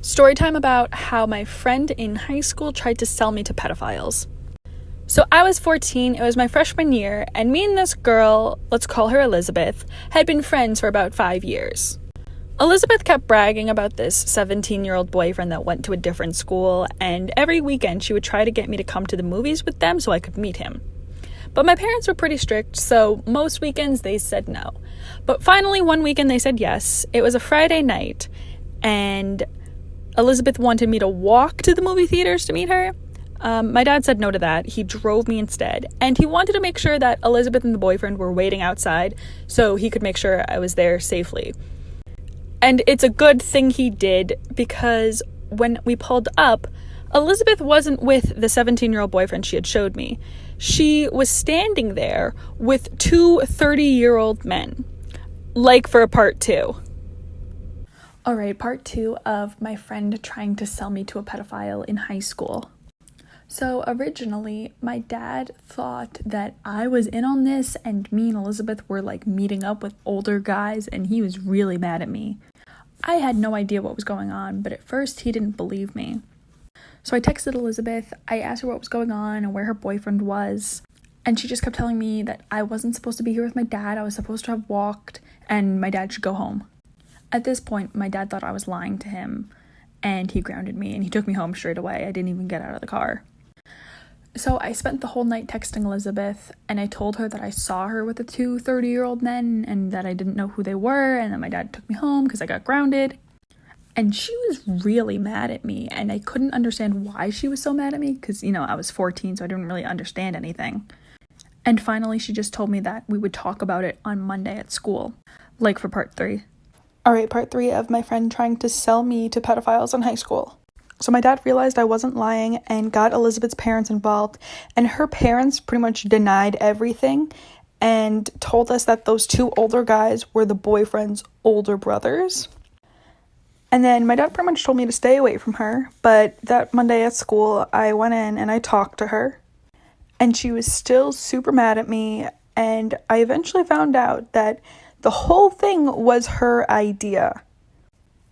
Story time about how my friend in high school tried to sell me to pedophiles. So I was 14, it was my freshman year, and me and this girl, let's call her Elizabeth, had been friends for about 5 years. Elizabeth kept bragging about this 17-year-old boyfriend that went to a different school, and every weekend she would try to get me to come to the movies with them so I could meet him. But my parents were pretty strict, so most weekends they said no. But finally, one weekend they said yes. It was a Friday night, and Elizabeth wanted me to walk to the movie theaters to meet her. My dad said no to that. He drove me instead, and he wanted to make sure that Elizabeth and the boyfriend were waiting outside so he could make sure I was there safely. And it's a good thing he did, because when we pulled up, Elizabeth wasn't with the 17-year-old boyfriend she had showed me. She was standing there with two 30-year-old men. Like for a part 2. Alright, part 2 of my friend trying to sell me to a pedophile in high school. So originally, my dad thought that I was in on this and me and Elizabeth were like meeting up with older guys, and he was really mad at me. I had no idea what was going on, but at first he didn't believe me. So I texted Elizabeth, I asked her what was going on and where her boyfriend was, and she just kept telling me that I wasn't supposed to be here with my dad, I was supposed to have walked, and my dad should go home. At this point, my dad thought I was lying to him, and he grounded me, and he took me home straight away. I didn't even get out of the car. So I spent the whole night texting Elizabeth, and I told her that I saw her with the two 30-year-old men, and that I didn't know who they were, and that my dad took me home because I got grounded. And she was really mad at me, and I couldn't understand why she was so mad at me, because, I was 14, so I didn't really understand anything. And finally, she just told me that we would talk about it on Monday at school, like for part 3. Alright, part 3 of my friend trying to sell me to pedophiles in high school. So my dad realized I wasn't lying and got Elizabeth's parents involved, and her parents pretty much denied everything and told us that those two older guys were the boyfriend's older brothers. And then my dad pretty much told me to stay away from her, but that Monday at school, I went in and I talked to her, and she was still super mad at me, and I eventually found out that the whole thing was her idea.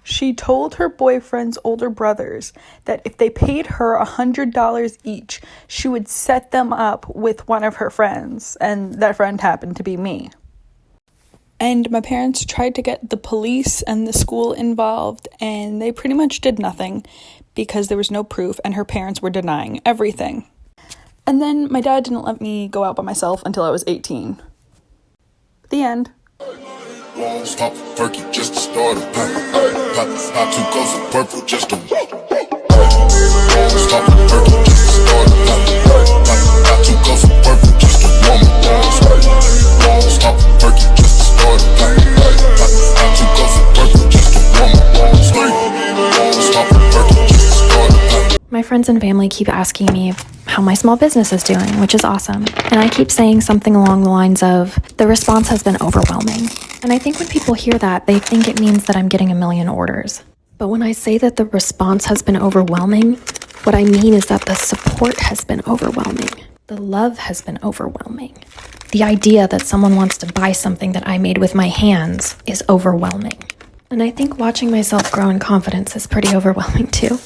She told her boyfriend's older brothers that if they paid her $100 each, she would set them up with one of her friends, and that friend happened to be me. And my parents tried to get the police and the school involved, and they pretty much did nothing because there was no proof, and her parents were denying everything. And then my dad didn't let me go out by myself until I was 18. The end. Stop perky just to start a pop 2 cups of purple just to stop perky just to start a pop 2 cups of purple just to warm up. Stop perky just to start a pop 2 cups of purple just to warm up. Stop perky just to start a My friends and family keep asking me how my small business is doing, which is awesome. And I keep saying something along the lines of, the response has been overwhelming. And I think when people hear that, they think it means that I'm getting a million orders. But when I say that the response has been overwhelming, what I mean is that the support has been overwhelming. The love has been overwhelming. The idea that someone wants to buy something that I made with my hands is overwhelming. And I think watching myself grow in confidence is pretty overwhelming too.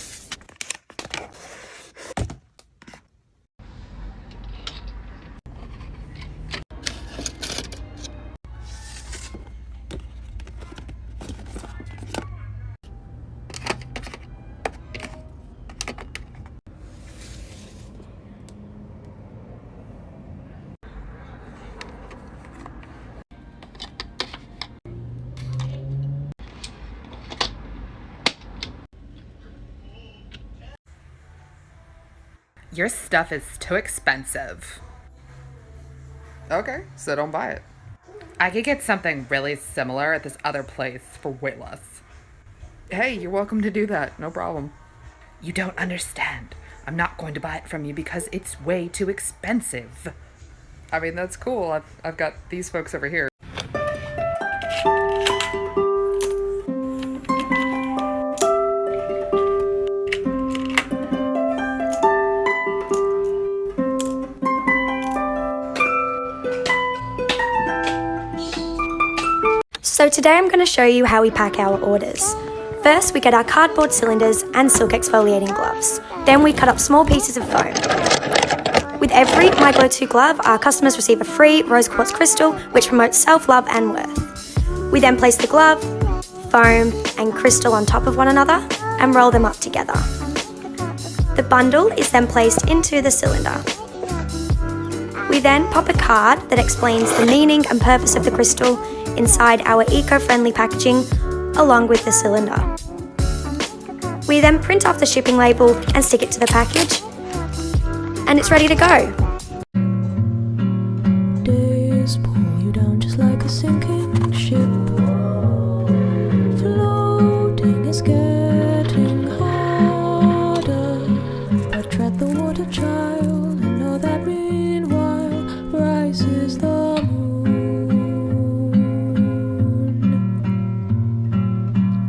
Your stuff is too expensive. Okay, so don't buy it. I could get something really similar at this other place for way less. Hey, you're welcome to do that, no problem. You don't understand. I'm not going to buy it from you because it's way too expensive. I mean, that's cool. I've got these folks over here. So today I'm going to show you how we pack our orders. First, we get our cardboard cylinders and silk exfoliating gloves. Then we cut up small pieces of foam. With every My Glow 2 glove, our customers receive a free rose quartz crystal, which promotes self-love and worth. We then place the glove, foam, and crystal on top of one another and roll them up together. The bundle is then placed into the cylinder. We then pop a card that explains the meaning and purpose of the crystal inside our eco-friendly packaging along with the cylinder. We then print off the shipping label and stick it to the package, and it's ready to go. Days pull you down just like a sinking ship. Floating is getting harder, but tread the water, child, and know that meanwhile rises the moon.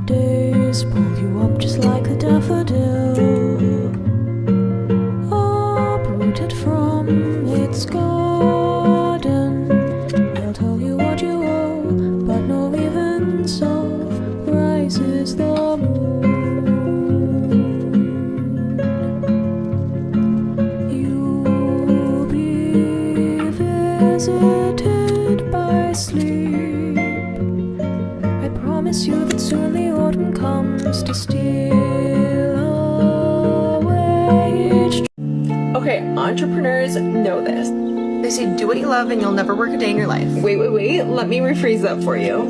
Days pull you up just like a daffodil, uprooted from its garden. They'll tell you what you owe, but no, even so rises the moon. You'll be visited by sleep. I promise you that soon the autumn comes to steal away each. Okay, entrepreneurs know this. They say do what you love and you'll never work a day in your life. Wait, let me rephrase that for you.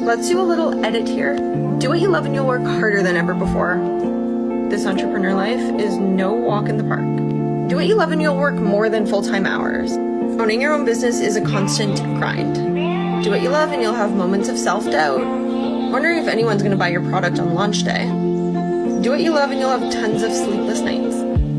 Let's do a little edit here. Do what you love and you'll work harder than ever before. This entrepreneur life is no walk in the park. Do what you love and you'll work more than full-time hours. Owning your own business is a constant grind. Do what you love and you'll have moments of self-doubt, wondering if anyone's gonna buy your product on launch day. Do what you love and you'll have tons of sleepless nights,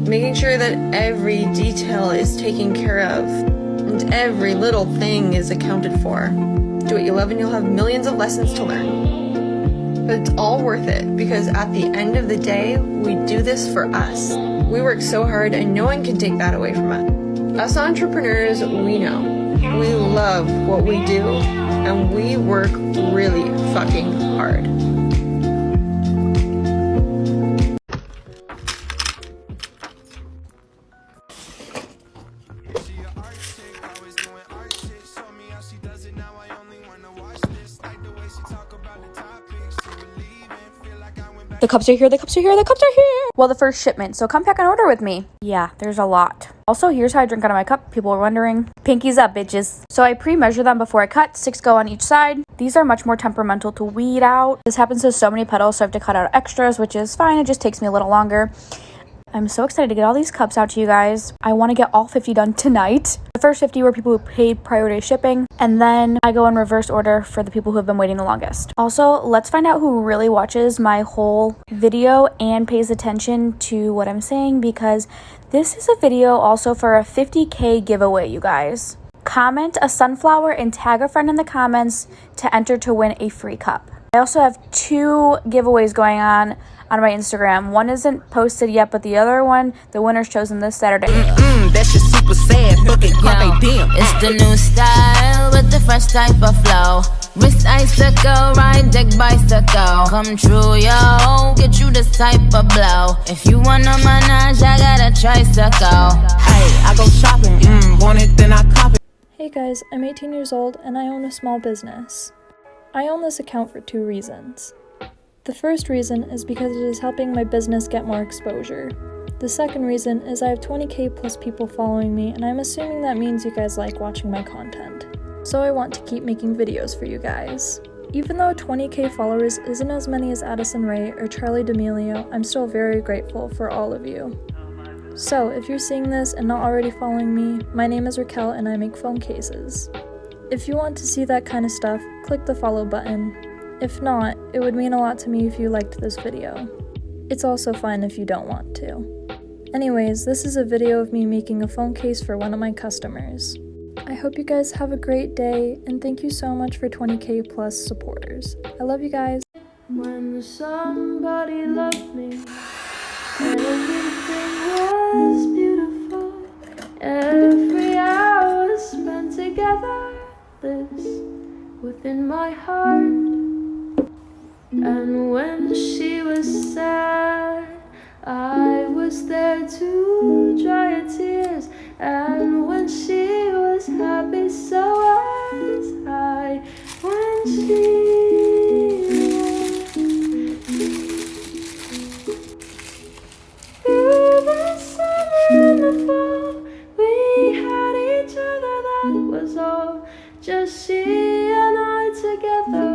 making sure that every detail is taken care of and every little thing is accounted for. Do what you love and you'll have millions of lessons to learn. But it's all worth it because at the end of the day, we do this for us. We work so hard and no one can take that away from us. Us entrepreneurs, we know. We love what we do and we work really fucking hard. The cups are here, the cups are here, the cups are here! Well, the first shipment, so come pack an order with me. Yeah, there's a lot. Also, here's how I drink out of my cup. People are wondering. Pinkies up, bitches. So I pre-measure them before I cut. 6 go on each side. These are much more temperamental to weed out. This happens to so many petals, so I have to cut out extras, which is fine. It just takes me a little longer. I'm so excited to get all these cups out to you guys. I want to get all 50 done tonight. The first 50 were people who paid priority shipping, and then I go in reverse order for the people who have been waiting the longest. Also, let's find out who really watches my whole video and pays attention to what I'm saying, because this is a video also for a 50K giveaway, you guys. Comment a sunflower and tag a friend in the comments to enter to win a free cup. I also have 2 giveaways going on my Instagram. One isn't posted yet, but the other one, the winner's chosen this Saturday. That shit super sad. Fuck it, carpe diem. It's the new style with the fresh type of flow. Wrist icicle, ride deck bicycle. Come true, yo. Get you this type of blow. If you wanna manage, I got a tricycle. Hey, I go shopping. Want it, then I cop it. Hey guys, I'm 18 years old and I own a small business. I own this account for 2 reasons. The first reason is because it is helping my business get more exposure. The second reason is I have 20K plus people following me, and I'm assuming that means you guys like watching my content. So I want to keep making videos for you guys. Even though 20K followers isn't as many as Addison Rae or Charlie D'Amelio, I'm still very grateful for all of you. So if you're seeing this and not already following me, my name is Raquel and I make phone cases. If you want to see that kind of stuff, click the follow button. If not, it would mean a lot to me if you liked this video. It's also fine if you don't want to. Anyways, this is a video of me making a phone case for one of my customers. I hope you guys have a great day, and thank you so much for 20K plus supporters. I love you guys. When somebody loved me, and everything was beautiful. Every hour spent together, this within my heart. And when she was sad, I was there to dry her tears. And when she was happy, so was I. When she through the summer and the fall, we had each other, that was all. Just she and I together,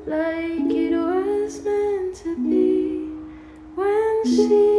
like it was meant to be. When she